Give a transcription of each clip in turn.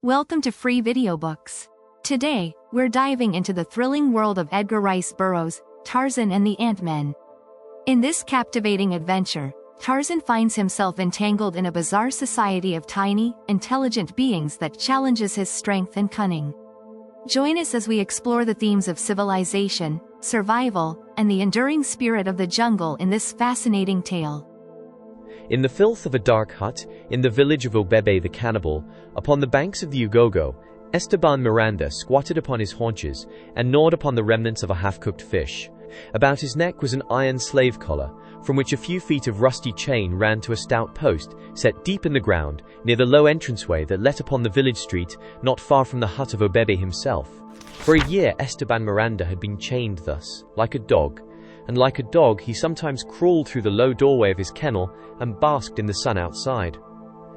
Welcome to Free Video Books. Today, we're diving into the thrilling world of Edgar Rice Burroughs' Tarzan and the Ant-Men. In this captivating adventure, Tarzan finds himself entangled in a bizarre society of tiny, intelligent beings that challenges his strength and cunning. Join us as we explore the themes of civilization, survival, and the enduring spirit of the jungle in this fascinating tale. In the filth of a dark hut, in the village of Obebe the cannibal, upon the banks of the Ugogo, Esteban Miranda squatted upon his haunches and gnawed upon the remnants of a half-cooked fish. About his neck was an iron slave collar, from which a few feet of rusty chain ran to a stout post, set deep in the ground, near the low entranceway that let upon the village street, not far from the hut of Obebe himself. For a year Esteban Miranda had been chained thus, like a dog, and like a dog he sometimes crawled through the low doorway of his kennel and basked in the sun outside.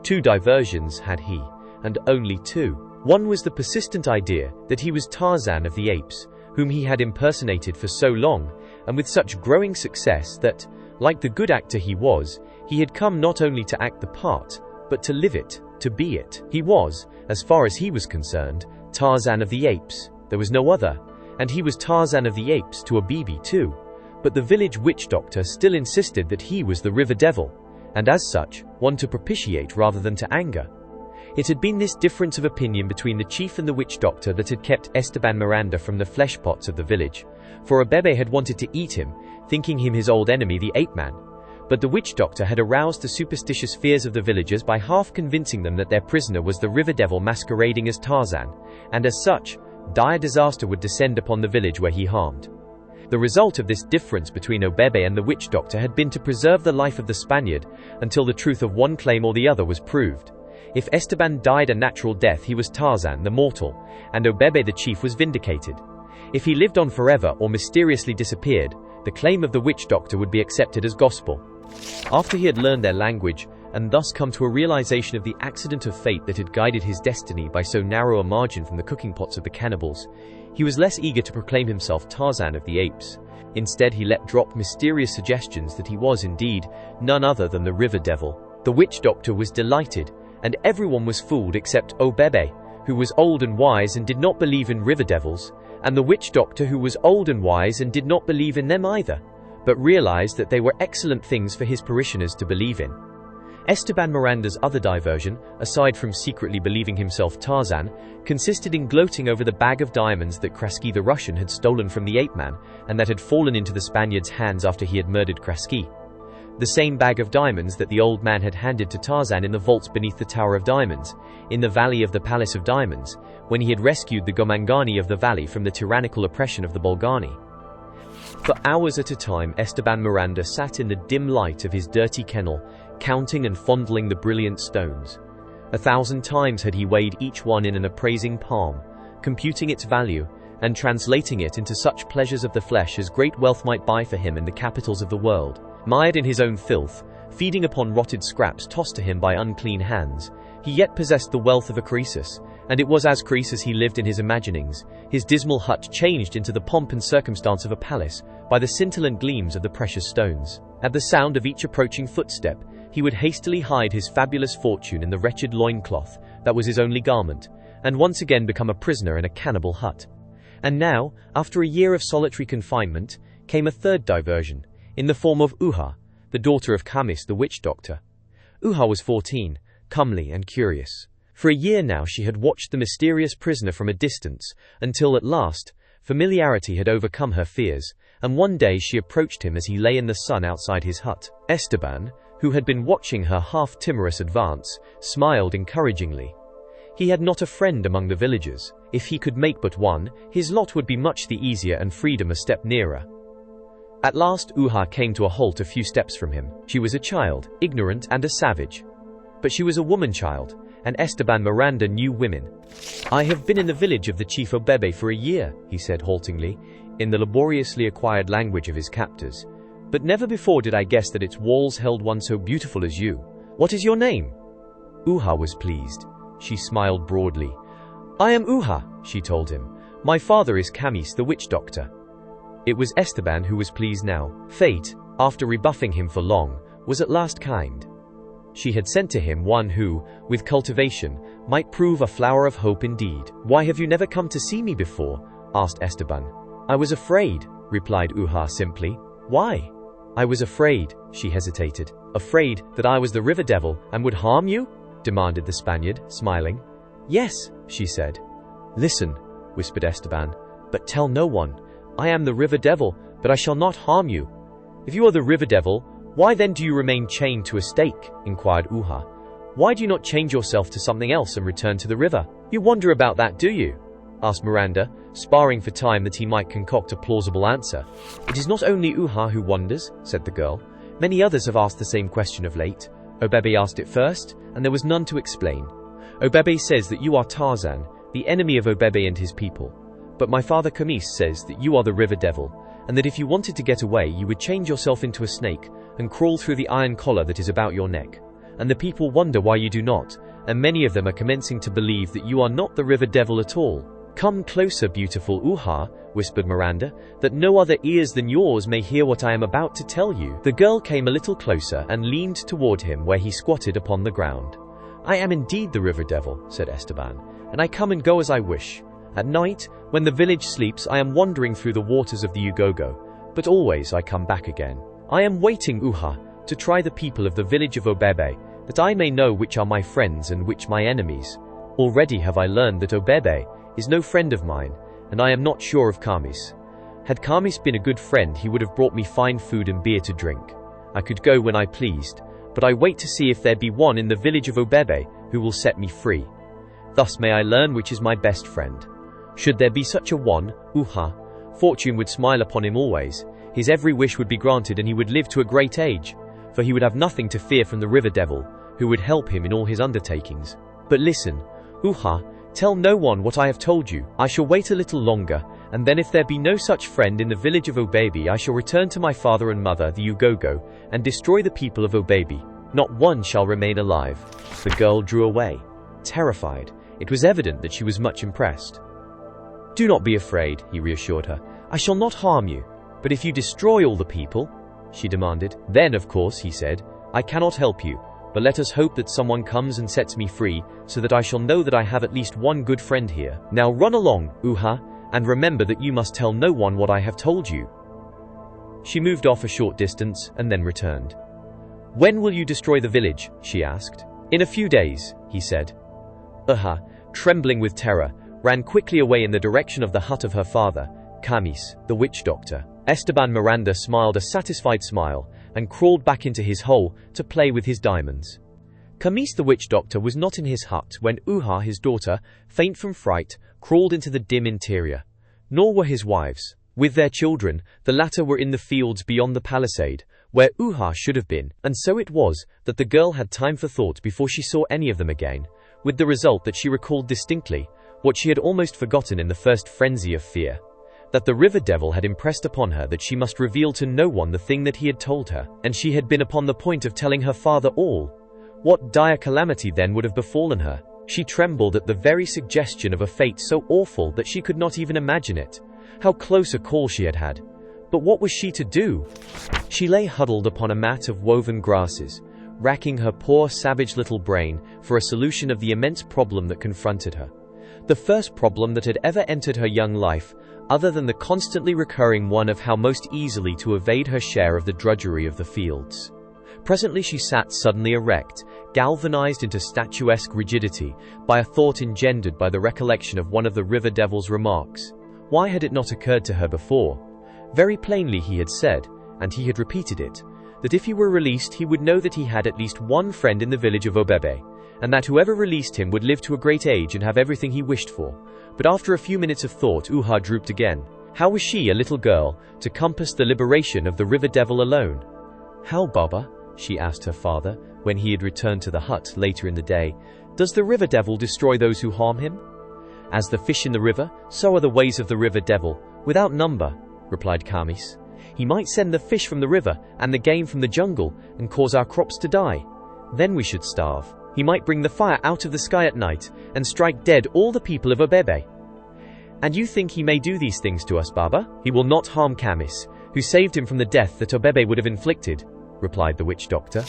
Two diversions had he, and only two. One was the persistent idea that he was Tarzan of the apes, whom he had impersonated for so long, and with such growing success that, like the good actor he was, he had come not only to act the part, but to live it, to be it. He was, as far as he was concerned, Tarzan of the apes. There was no other, and he was Tarzan of the apes to a BB too. But the village witch doctor still insisted that he was the river devil, and as such, one to propitiate rather than to anger. It had been this difference of opinion between the chief and the witch doctor that had kept Esteban Miranda from the flesh pots of the village, for Obebe had wanted to eat him, thinking him his old enemy the ape-man. But the witch doctor had aroused the superstitious fears of the villagers by half convincing them that their prisoner was the river devil masquerading as Tarzan, and as such, dire disaster would descend upon the village where he harmed. The result of this difference between Obebe and the witch doctor had been to preserve the life of the Spaniard until the truth of one claim or the other was proved. If Esteban died a natural death, he was Tarzan the mortal, and Obebe the chief was vindicated. If he lived on forever or mysteriously disappeared, the claim of the witch doctor would be accepted as gospel. After he had learned their language, and thus come to a realization of the accident of fate that had guided his destiny by so narrow a margin from the cooking pots of the cannibals, he was less eager to proclaim himself Tarzan of the apes. Instead, he let drop mysterious suggestions that he was indeed none other than the river devil. The witch doctor was delighted, and everyone was fooled except Obebe, who was old and wise and did not believe in river devils, and the witch doctor, who was old and wise and did not believe in them either, but realized that they were excellent things for his parishioners to believe in. Esteban Miranda's other diversion, aside from secretly believing himself Tarzan, consisted in gloating over the bag of diamonds that Kraski the Russian had stolen from the ape-man, and that had fallen into the Spaniard's hands after he had murdered Kraski. The same bag of diamonds that the old man had handed to Tarzan in the vaults beneath the Tower of Diamonds, in the Valley of the Palace of Diamonds, when he had rescued the Gomangani of the valley from the tyrannical oppression of the Bolgani. For hours at a time Esteban Miranda sat in the dim light of his dirty kennel, counting and fondling the brilliant stones. 1,000 times had he weighed each one in an appraising palm, computing its value, and translating it into such pleasures of the flesh as great wealth might buy for him in the capitals of the world. Mired in his own filth, feeding upon rotted scraps tossed to him by unclean hands, he yet possessed the wealth of a Croesus, and it was as Croesus he lived in his imaginings, his dismal hut changed into the pomp and circumstance of a palace by the scintillant gleams of the precious stones. At the sound of each approaching footstep, he would hastily hide his fabulous fortune in the wretched loincloth that was his only garment, and once again become a prisoner in a cannibal hut. And now, after a year of solitary confinement, came a third diversion, in the form of Uha, the daughter of Kamis the witch doctor. Uha was 14, comely and curious. For a year now she had watched the mysterious prisoner from a distance, until at last, familiarity had overcome her fears, and one day she approached him as he lay in the sun outside his hut. Esteban, who had been watching her half-timorous advance, smiled encouragingly. He had not a friend among the villagers. If he could make but one, his lot would be much the easier and freedom a step nearer. At last Uha came to a halt a few steps from him. She was a child, ignorant and a savage. But she was a woman-child, and Esteban Miranda knew women. "I have been in the village of the chief Obebe for a year," he said haltingly, in the laboriously acquired language of his captors. "But never before did I guess that its walls held one so beautiful as you. What is your name?" Uha was pleased. She smiled broadly. "I am Uha," she told him. "My father is Kamis the witch doctor." It was Esteban who was pleased now. Fate, after rebuffing him for long, was at last kind. She had sent to him one who, with cultivation, might prove a flower of hope indeed. "Why have you never come to see me before?" asked Esteban. "I was afraid," replied Uha simply. "Why?" "I was afraid," she hesitated. "Afraid that I was the river devil and would harm you?" demanded the Spaniard, smiling. "Yes," she said. "Listen," whispered Esteban, "but tell no one. I am the river devil, but I shall not harm you." "If you are the river devil, why then do you remain chained to a stake?" inquired Uha. "Why do you not change yourself to something else and return to the river? You wonder about that, do you?" asked Miranda, sparring for time that he might concoct a plausible answer. "It is not only Uha who wonders," said the girl. "Many others have asked the same question of late. Obebe asked it first, and there was none to explain. Obebe says that you are Tarzan, the enemy of Obebe and his people. But my father Kamis says that you are the river devil, and that if you wanted to get away, you would change yourself into a snake and crawl through the iron collar that is about your neck. And the people wonder why you do not, and many of them are commencing to believe that you are not the river devil at all." "Come closer, beautiful Uha," whispered Miranda, "that no other ears than yours may hear what I am about to tell you." The girl came a little closer and leaned toward him where he squatted upon the ground. "I am indeed the river devil," said Esteban, "and I come and go as I wish. At night, when the village sleeps, I am wandering through the waters of the Ugogo, but always I come back again. I am waiting, Uha, to try the people of the village of Obebe, that I may know which are my friends and which my enemies. Already have I learned that Obebe is no friend of mine, and I am not sure of Kamis. Had Kamis been a good friend, he would have brought me fine food and beer to drink. I could go when I pleased, but I wait to see if there be one in the village of Obebe who will set me free. Thus may I learn which is my best friend. Should there be such a one, Uha, fortune would smile upon him always. His every wish would be granted, and he would live to a great age, for he would have nothing to fear from the river devil, who would help him in all his undertakings. But listen, Uha, tell no one what I have told you. I shall wait a little longer, and then if there be no such friend in the village of Obebe, I shall return to my father and mother, the Ugogo, and destroy the people of Obebe. Not one shall remain alive." The girl drew away, terrified. It was evident that she was much impressed. "Do not be afraid," he reassured her. "I shall not harm you. But if you destroy all the people," she demanded. "Then, of course," he said, "I cannot help you. But let us hope that someone comes and sets me free, so that I shall know that I have at least one good friend here. Now run along, Uha, and remember that you must tell no one what I have told you." She moved off a short distance and then returned. "When will you destroy the village?" she asked. "In a few days," he said. Uha, trembling with terror, ran quickly away in the direction of the hut of her father, Kamis, the witch doctor. Esteban Miranda smiled a satisfied smile and crawled back into his hole to play with his diamonds. Kamis the witch doctor was not in his hut when Uha, his daughter, faint from fright, crawled into the dim interior. Nor were his wives. With their children, the latter were in the fields beyond the palisade, where Uha should have been, and so it was that the girl had time for thought before she saw any of them again, with the result that she recalled distinctly what she had almost forgotten in the first frenzy of fear. That the river devil had impressed upon her that she must reveal to no one the thing that he had told her, and she had been upon the point of telling her father all. What dire calamity then would have befallen her? She trembled at the very suggestion of a fate so awful that she could not even imagine it. How close a call she had had. But what was she to do? She lay huddled upon a mat of woven grasses, racking her poor savage little brain for a solution of the immense problem that confronted her. The first problem that had ever entered her young life, other than the constantly recurring one of how most easily to evade her share of the drudgery of the fields. Presently she sat suddenly erect, galvanized into statuesque rigidity by a thought engendered by the recollection of one of the river devil's remarks. Why had it not occurred to her before? Very plainly he had said, and he had repeated it, that if he were released he would know that he had at least one friend in the village of Obebe, and that whoever released him would live to a great age and have everything he wished for. But after a few minutes of thought, Uha drooped again. How was she, a little girl, to compass the liberation of the river devil alone? "How, Baba?" she asked her father, when he had returned to the hut later in the day. "Does the river devil destroy those who harm him?" "As the fish in the river, so are the ways of the river devil, without number," replied Kamis. "He might send the fish from the river and the game from the jungle and cause our crops to die. Then we should starve. He might bring the fire out of the sky at night and strike dead all the people of Obebe." "And you think he may do these things to us, Baba?" "He will not harm Kamis, who saved him from the death that Obebe would have inflicted," replied the witch doctor.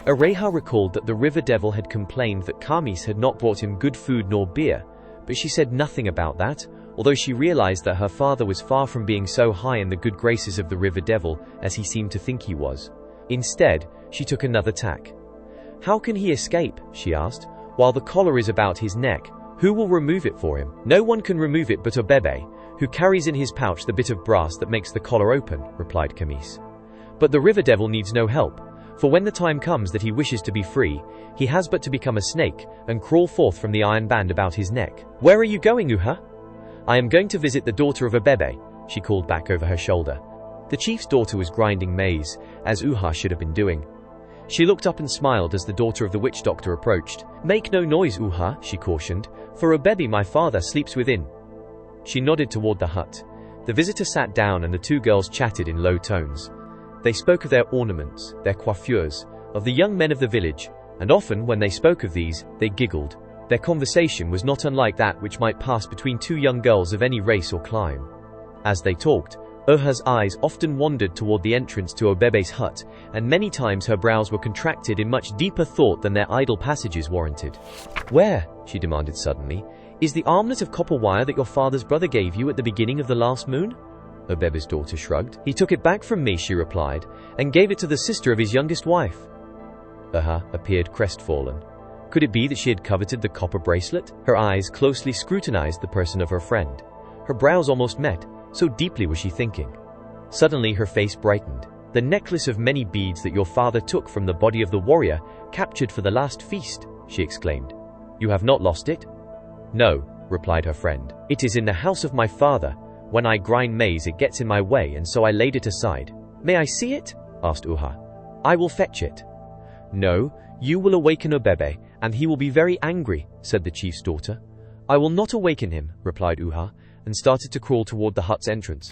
Areja recalled that the river devil had complained that Kamis had not brought him good food nor beer, but she said nothing about that, although she realized that her father was far from being so high in the good graces of the river devil as he seemed to think he was. Instead, she took another tack. "How can he escape?" she asked. "While the collar is about his neck, who will remove it for him?" "No one can remove it but Obebe, who carries in his pouch the bit of brass that makes the collar open," replied Kamis. "But the river devil needs no help, for when the time comes that he wishes to be free, he has but to become a snake and crawl forth from the iron band about his neck." "Where are you going, Uha?" "I am going to visit the daughter of Obebe," she called back over her shoulder. The chief's daughter was grinding maize, as Uha should have been doing. She looked up and smiled as the daughter of the witch doctor approached. "Make no noise, Uha," she cautioned, "for Obebe, my father, sleeps within." She nodded toward the hut. The visitor sat down and the two girls chatted in low tones. They spoke of their ornaments, their coiffures, of the young men of the village, and often when they spoke of these, they giggled. Their conversation was not unlike that which might pass between two young girls of any race or clime. As they talked, Uha's eyes often wandered toward the entrance to Obebe's hut, and many times her brows were contracted in much deeper thought than their idle passages warranted. "Where," she demanded suddenly, "is the armlet of copper wire that your father's brother gave you at the beginning of the last moon?" Obebe's daughter shrugged. "He took it back from me," she replied, "and gave it to the sister of his youngest wife." Uha appeared crestfallen. Could it be that she had coveted the copper bracelet? Her eyes closely scrutinized the person of her friend. Her brows almost met, so deeply was she thinking. Suddenly her face brightened. "The necklace of many beads that your father took from the body of the warrior captured for the last feast," she exclaimed. "You have not lost it?" "No," replied her friend. "It is in the house of my father. When I grind maize it gets in my way, and so I laid it aside." "May I see it?" asked Uha. "I will fetch it." "No, you will awaken Obebe, and he will be very angry," said the chief's daughter. "I will not awaken him," replied Uha, and started to crawl toward the hut's entrance.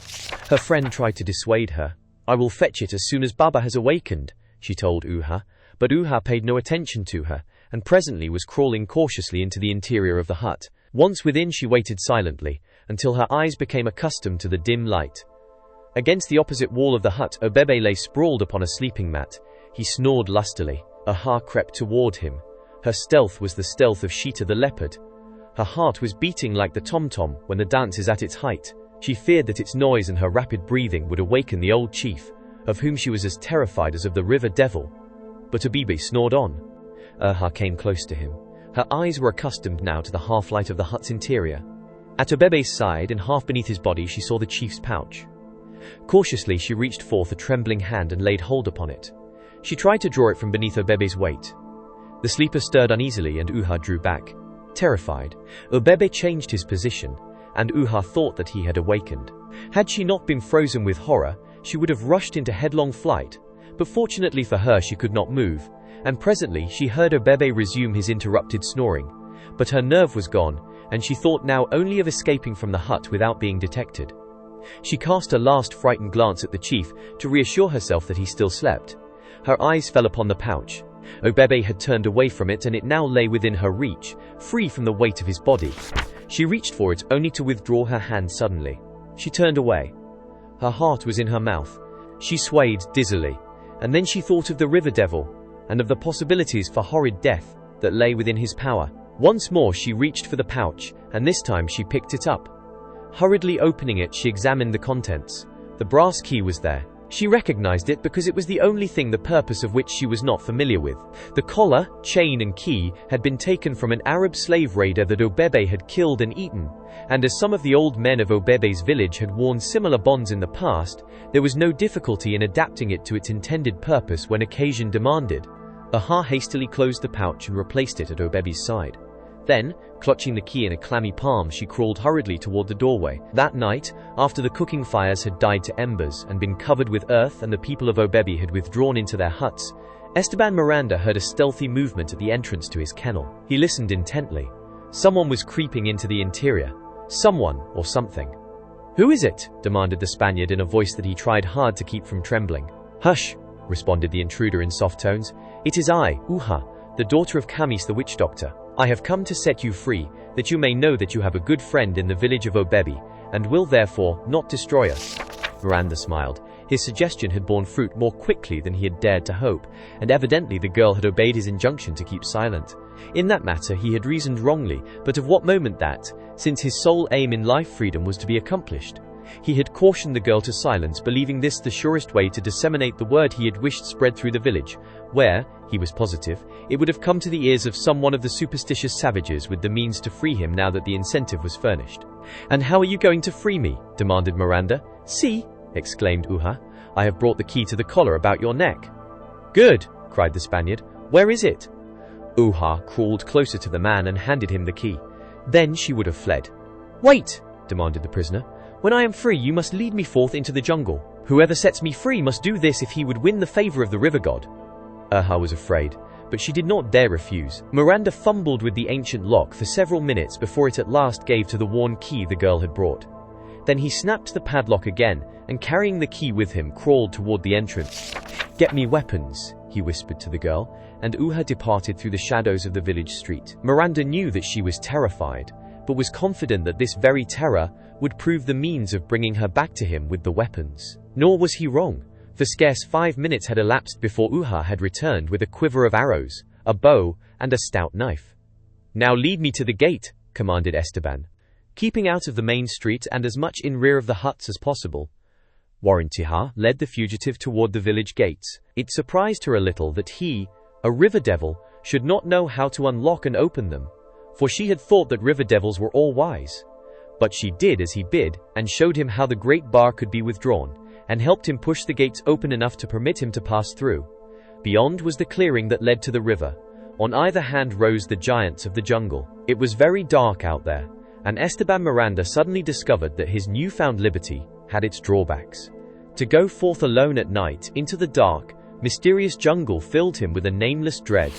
Her friend tried to dissuade her. "I will fetch it as soon as Baba has awakened," she told Uha, but Uha paid no attention to her, and presently was crawling cautiously into the interior of the hut. Once within, she waited silently, until her eyes became accustomed to the dim light. Against the opposite wall of the hut, Obebe lay sprawled upon a sleeping mat. He snored lustily. Uha crept toward him. Her stealth was the stealth of Sheeta the leopard. Her heart was beating like the tom-tom when the dance is at its height. She feared that its noise and her rapid breathing would awaken the old chief, of whom she was as terrified as of the river devil. But Obebe snored on. Uha came close to him. Her eyes were accustomed now to the half-light of the hut's interior. At Obebe's side and half beneath his body she saw the chief's pouch. Cautiously she reached forth a trembling hand and laid hold upon it. She tried to draw it from beneath Obebe's weight. The sleeper stirred uneasily and Uha drew back. Terrified, Obebe changed his position, and Uha thought that he had awakened. Had she not been frozen with horror, she would have rushed into headlong flight, but fortunately for her she could not move, and presently she heard Obebe resume his interrupted snoring. But her nerve was gone, and she thought now only of escaping from the hut without being detected. She cast a last frightened glance at the chief to reassure herself that he still slept. Her eyes fell upon the pouch. Obebe had turned away from it and it now lay within her reach, free from the weight of his body. She reached for it only to withdraw her hand suddenly. She turned away. Her heart was in her mouth. She swayed dizzily, and then she thought of the river devil, and of the possibilities for horrid death that lay within his power. Once more she reached for the pouch, and this time she picked it up. Hurriedly opening it, she examined the contents. The brass key was there. She recognized it because it was the only thing the purpose of which she was not familiar with. The collar, chain and key had been taken from an Arab slave raider that Obebe had killed and eaten, and as some of the old men of Obebe's village had worn similar bonds in the past, there was no difficulty in adapting it to its intended purpose when occasion demanded. Uha hastily closed the pouch and replaced it at Obebe's side. Then, clutching the key in a clammy palm, she crawled hurriedly toward the doorway. That night, after the cooking fires had died to embers and been covered with earth and the people of Obebe had withdrawn into their huts, Esteban Miranda heard a stealthy movement at the entrance to his kennel. He listened intently. Someone was creeping into the interior. Someone or something. "Who is it?" demanded the Spaniard in a voice that he tried hard to keep from trembling. "Hush," responded the intruder in soft tones. "It is I, Uha, the daughter of Kamis the witch doctor. I have come to set you free, that you may know that you have a good friend in the village of Obebe, and will therefore not destroy us." Miranda smiled. His suggestion had borne fruit more quickly than he had dared to hope, and evidently the girl had obeyed his injunction to keep silent. In that matter he had reasoned wrongly, but of what moment that, since his sole aim in life freedom was to be accomplished? He had cautioned the girl to silence, believing this the surest way to disseminate the word he had wished spread through the village, where, he was positive, it would have come to the ears of some one of the superstitious savages with the means to free him now that the incentive was furnished. "And how are you going to free me?" demanded Miranda. "See," exclaimed Uha, "I have brought the key to the collar about your neck." "Good," cried the Spaniard. "Where is it?" Uha crawled closer to the man and handed him the key. Then she would have fled. "Wait," demanded the prisoner. "When I am free, you must lead me forth into the jungle. Whoever sets me free must do this if he would win the favor of the river god." Uha was afraid, but she did not dare refuse. Miranda fumbled with the ancient lock for several minutes before it at last gave to the worn key the girl had brought. Then he snapped the padlock again, and carrying the key with him, crawled toward the entrance. "Get me weapons," he whispered to the girl, and Uha departed through the shadows of the village street. Miranda knew that she was terrified, but was confident that this very terror would prove the means of bringing her back to him with the weapons. Nor was he wrong, for scarce 5 minutes had elapsed before Uha had returned with a quiver of arrows, a bow, and a stout knife. "Now lead me to the gate," commanded Esteban, keeping out of the main street and as much in rear of the huts as possible. Warintija led the fugitive toward the village gates. It surprised her a little that he, a river devil, should not know how to unlock and open them, for she had thought that river devils were all wise. But she did as he bid, and showed him how the great bar could be withdrawn, and helped him push the gates open enough to permit him to pass through. Beyond was the clearing that led to the river. On either hand rose the giants of the jungle. It was very dark out there, and Esteban Miranda suddenly discovered that his newfound liberty had its drawbacks. To go forth alone at night into the dark, mysterious jungle filled him with a nameless dread.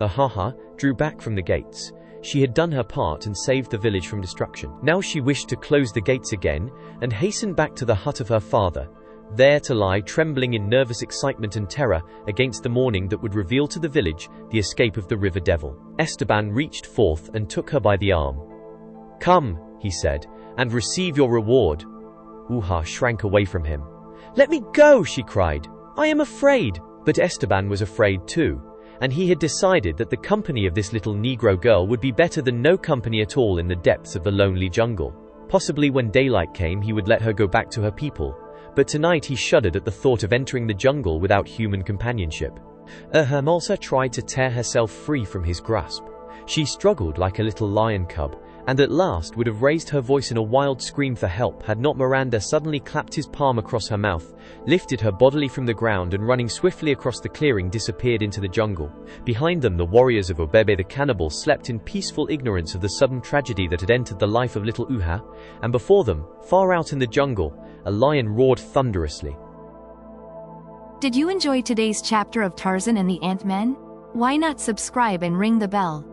Uha drew back from the gates. She had done her part and saved the village from destruction. Now she wished to close the gates again and hasten back to the hut of her father, there to lie trembling in nervous excitement and terror against the morning that would reveal to the village the escape of the river devil. Esteban reached forth and took her by the arm. "Come," he said, "and receive your reward." Uha shrank away from him. "Let me go," she cried. "I am afraid." But Esteban was afraid too, and he had decided that the company of this little Negro girl would be better than no company at all in the depths of the lonely jungle. Possibly when daylight came he would let her go back to her people, but tonight he shuddered at the thought of entering the jungle without human companionship. Uha tried to tear herself free from his grasp. She struggled like a little lion cub, and at last would have raised her voice in a wild scream for help had not Miranda suddenly clapped his palm across her mouth, lifted her bodily from the ground, and running swiftly across the clearing disappeared into the jungle. Behind them the warriors of Obebe the cannibal slept in peaceful ignorance of the sudden tragedy that had entered the life of little Uha, and before them, far out in the jungle, a lion roared thunderously. Did you enjoy today's chapter of Tarzan and the Ant-Men? Why not subscribe and ring the bell?